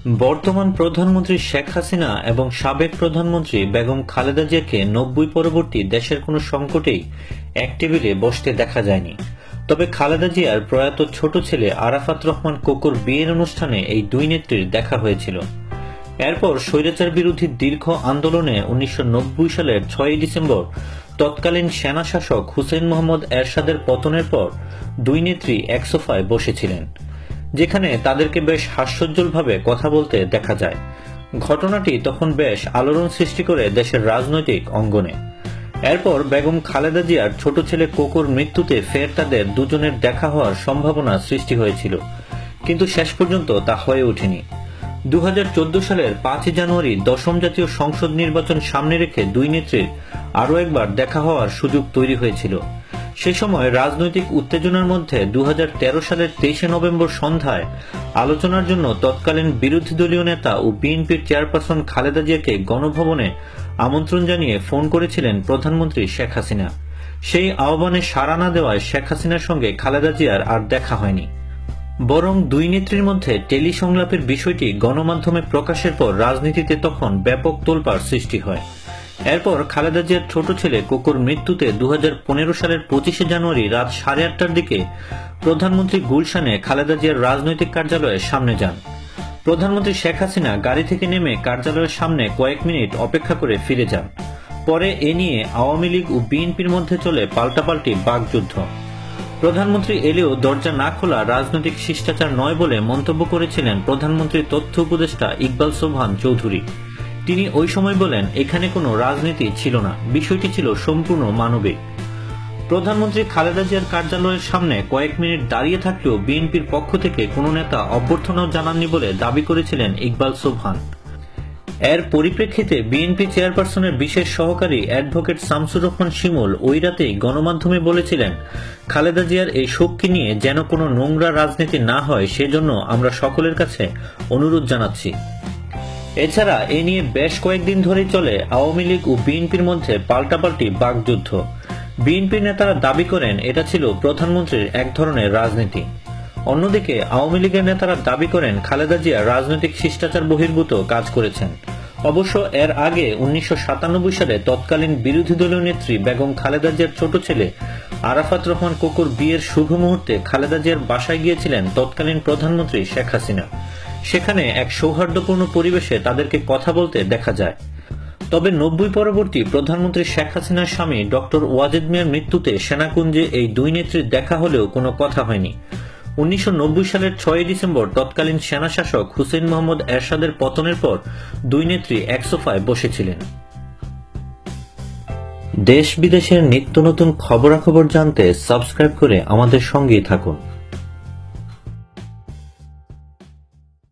বর্তমান প্রধানমন্ত্রী শেখ হাসিনা এবং সাবেক প্রধানমন্ত্রী বেগম খালেদা জিয়াকে 90 পরবর্তী দেশের কোনো সংকটেই এক টেবিলে বসতে দেখা যায়নি। তবে খালেদা জিয়ার প্রয়াত ছোট ছেলে আরাফাত রহমান কোকোর বিয়ের অনুষ্ঠানে এই দুই নেত্রীর দেখা হয়েছিল। এরপর স্বৈরাচার বিরোধী দীর্ঘ আন্দোলনে 1990 সালের 6 ডিসেম্বর তৎকালীন সেনা শাসক হুসেইন মোহাম্মদ এরশাদের পতনের পর দুই নেত্রী এক সোফায় বসেছিলেন, যেখানে তাদেরকে বেশ হাস্যোজ্জ্বলভাবে কথা বলতে দেখা যায়। ঘটনাটি তখন বেশ আলোড়ন সৃষ্টি করে দেশের রাজনৈতিক অঙ্গনে। এরপর বেগম খালেদা জিয়ার ছোট ছেলে কোকোর মৃত্যুতে ফের তাদের দুজনের দেখা হওয়ার সম্ভাবনা সৃষ্টি হয়েছিল, কিন্তু শেষ পর্যন্ত তা হয়ে ওঠেনি। 2014 সালের 5 জানুয়ারি দশম জাতীয় সংসদ নির্বাচন সামনে রেখে দুই নেত্রীর আরও একবার দেখা হওয়ার সুযোগ তৈরি হয়েছিল। সে সময় রাজনৈতিক উত্তেজনার মধ্যে 2013 সালের 23 নভেম্বর সন্ধ্যায় আলোচনার জন্য তৎকালীন বিরোধী দলীয় নেতা ও বিএনপির চেয়ারপারসন খালেদা জিয়াকে গণভবনে আমন্ত্রণ জানিয়ে ফোন করেছিলেন প্রধানমন্ত্রী শেখ হাসিনা। সেই আহ্বানে সাড়া না দেওয়ায় শেখ হাসিনার সঙ্গে খালেদা জিয়ার আর দেখা হয়নি। বরং দুই নেত্রীর মধ্যে টেলি সংলাপের বিষয়টি গণমাধ্যমে প্রকাশের পর রাজনীতিতে তখন ব্যাপক তোলপাড় সৃষ্টি হয়। এরপর খালেদা জিয়ার ছোট ছেলে কোকোর মৃত্যুতে 2015 সালের 25 জানুয়ারি রাত 8:30টার দিকে প্রধানমন্ত্রী গুলশানে খালেদা জিয়ার রাজনৈতিক কার্যালয়ের সামনে যান। প্রধানমন্ত্রী শেখ হাসিনা গাড়ি থেকে নেমে কার্যালয়ের সামনে কয়েক মিনিট অপেক্ষা করে ফিরে যান। পরে এ নিয়ে আওয়ামী লীগ ও বিএনপির মধ্যে চলে পাল্টাপাল্টি বাকযুদ্ধ। প্রধানমন্ত্রী এলেও দরজা না খোলা রাজনৈতিক শিষ্টাচার নয় বলে মন্তব্য করেছিলেন প্রধানমন্ত্রীর তথ্য উপদেষ্টা ইকবাল সোবহান চৌধুরী। তিনি ওই সময় বলেন, এখানে কোনো রাজনীতি ছিল না, বিষয়টি ছিল সম্পূর্ণ মানবিক। প্রধানমন্ত্রী খালেদা জিয়ার কার্যালয়ের সামনে কয়েক মিনিট দাঁড়িয়ে থাকলেও বিএনপির পক্ষ থেকে কোনো নেতা অভ্যর্থনাও জানাননি বলে দাবি করেছিলেন ইকবাল সোবহান। এর পরিপ্রেক্ষিতে বিএনপি চেয়ারপারসনের বিশেষ সহকারী অ্যাডভোকেট শামসুর রহমান শিমুল ওই রাতেই গণমাধ্যমে বলেছিলেন, খালেদা জিয়ার এই শোককে নিয়ে যেন কোনো নোংরা রাজনীতি না হয় সেজন্য আমরা সকলের কাছে অনুরোধ জানাচ্ছি। এছাড়া এ নিয়ে বেশ কয়েকদিন ধরেই চলে আওয়ামী লীগ ও বিএনপির মধ্যে পাল্টাপাল্টি বাকযুদ্ধ। বিএনপির নেতারা দাবি করেন এটা ছিল প্রধানমন্ত্রীর এক ধরনের রাজনীতি। অন্যদিকে আওয়ামী লীগের নেতারা দাবি করেন খালেদা জিয়া রাজনৈতিক শিষ্টাচার বহির্ভূত কাজ করেছেন। অবশ্য এর আগে 1997 সালে তৎকালীন বিরোধী দলীয় নেত্রী বেগম খালেদা জিয়ার ছোট ছেলে আরাফাত রহমান কোকোর বিয়ের শুভ মুহূর্তে খালেদা জিয়ার বাসায় গিয়েছিলেন তৎকালীন প্রধানমন্ত্রী শেখ হাসিনা। সেখানে এক সৌহার্দ্যপূর্ণ পরিবেশে তাদেরকে কথা বলতে দেখা যায়। তবে 90 পরবর্তী প্রধানমন্ত্রী শেখ হাসিনার স্বামী ডক্টর ওয়াজেদ মিয়ার মৃত্যুতে সেনাকুঞ্জে এই দুই নেত্রীর দেখা হলেও কোনো কথা হয়নি। 1990 সালের 6 ডিসেম্বর তৎকালীন সেনা শাসক হুসেইন মোহাম্মদ এরশাদের পতনের পর দুই নেত্রী এক সোফায় বসেছিলেন। দেশ বিদেশের নিত্য নতুন খবরাখবর জানতে সাবস্ক্রাইব করে আমাদের সঙ্গেই থাকুন।